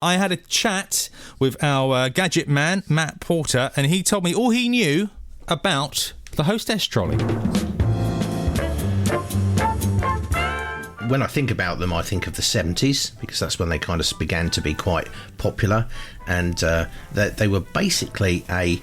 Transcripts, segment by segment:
I had a chat with our gadget man, Matt Porter, and he told me all he knew about the Hostess Trolley. When I think about them, I think of the 70s, because that's when they kind of began to be quite popular, and they were basically a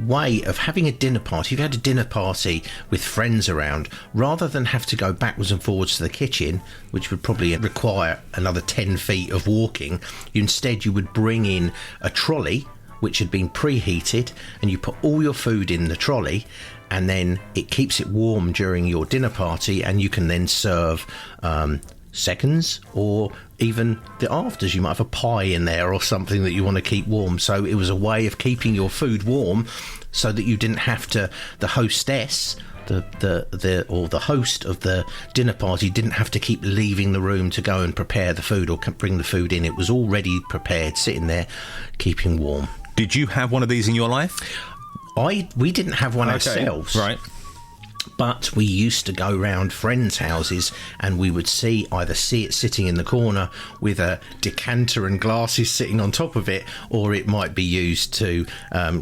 way of having a dinner party. If you had a dinner party with friends around, rather than have to go backwards and forwards to the kitchen, which would probably require another 10 feet of walking, you would bring in a trolley which had been preheated, and you put all your food in the trolley, and then it keeps it warm during your dinner party, and you can then serve seconds or even the afters. You might have a pie in there or something that you want to keep warm. So it was a way of keeping your food warm so that you didn't have to, the hostess, the host of the dinner party didn't have to keep leaving the room to go and prepare the food or bring the food in. It was already prepared, sitting there, keeping warm. Did you have one of these in your life? We didn't have one ourselves. Right. But we used to go round friends' houses, and we would see it sitting in the corner with a decanter and glasses sitting on top of it, or it might be used to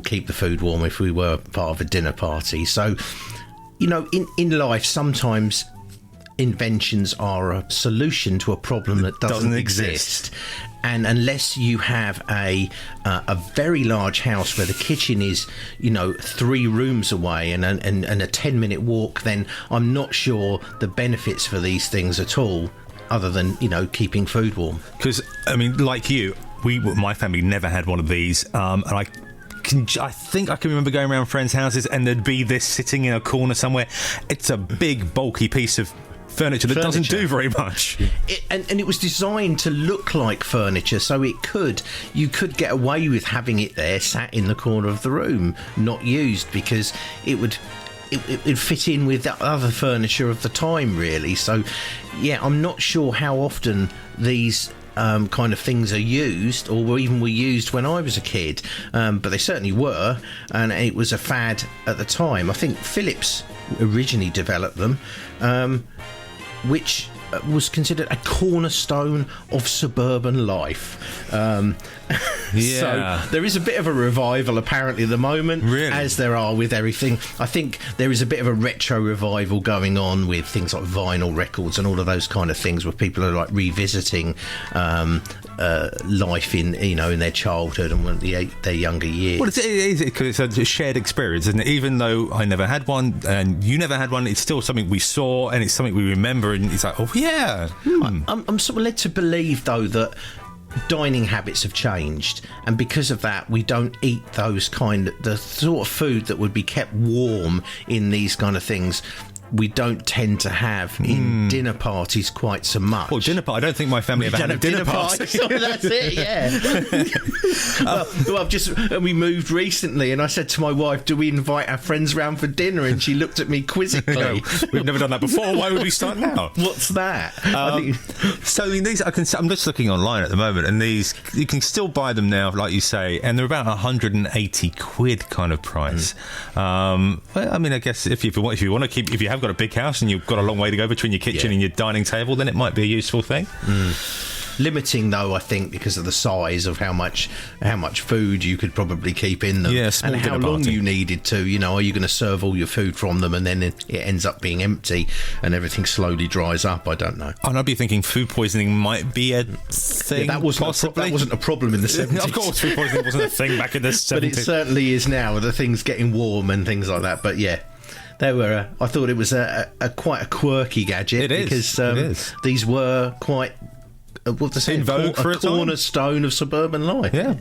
keep the food warm if we were part of a dinner party. So, you know, in life, sometimes inventions are a solution to a problem that doesn't exist. And unless you have a very large house where the kitchen is, 3 rooms away and a 10-minute walk, then I'm not sure the benefits for these things at all, other than, keeping food warm. Because, I mean, like you, my family never had one of these, and I think I can remember going around friends' houses and there'd be this sitting in a corner somewhere. It's a big, bulky piece of furniture that doesn't do very much. And it was designed to look like furniture, so you could get away with having it there, sat in the corner of the room, not used, because it would fit in with the other furniture of the time, really. So, yeah, I'm not sure how often these kind of things are used, or even were used when I was a kid, but they certainly were, and it was a fad at the time. I think Philips originally developed them, which was considered a cornerstone of suburban life. So there is a bit of a revival apparently at the moment, really? As there are with everything. I think there is a bit of a retro revival going on with things like vinyl records and all of those kind of things, where people are like revisiting life in their childhood and their younger years. Well, it is because it's a shared experience, isn't it? Even though I never had one and you never had one, it's still something we saw and it's something we remember, and it's like, oh yeah. I'm sort of led to believe, though, that dining habits have changed, and because of that we don't eat the sort of food that would be kept warm in these kind of things. We don't tend to have in dinner parties quite so much. Well, dinner party, I don't think my family ever had a dinner party. So that's it, yeah. We moved recently, and I said to my wife, do we invite our friends round for dinner? And she looked at me quizzically. No, we've never done that before. Why would we start now? What's that? So, I mean, these I'm just looking online at the moment, and these, you can still buy them now, like you say, and they're about 180 quid kind of price. Well, I mean, I guess if you want to keep, if you have got a big house and you've got a long way to go between your kitchen and your dining table, then it might be a useful thing. Limiting, though, I think, because of the size of how much food you could probably keep in them, and how long you needed to. Are you going to serve all your food from them and then it ends up being empty and everything slowly dries up? I don't know. And I'd be thinking food poisoning might be a thing. That wasn't a problem in the 70s. Of course, food poisoning wasn't a thing back in the 70s. But it certainly is now, with the things getting warm and things like that. But yeah. I thought it was a quite a quirky gadget. It is. These were quite, in vogue for a cornerstone of suburban life. Yeah.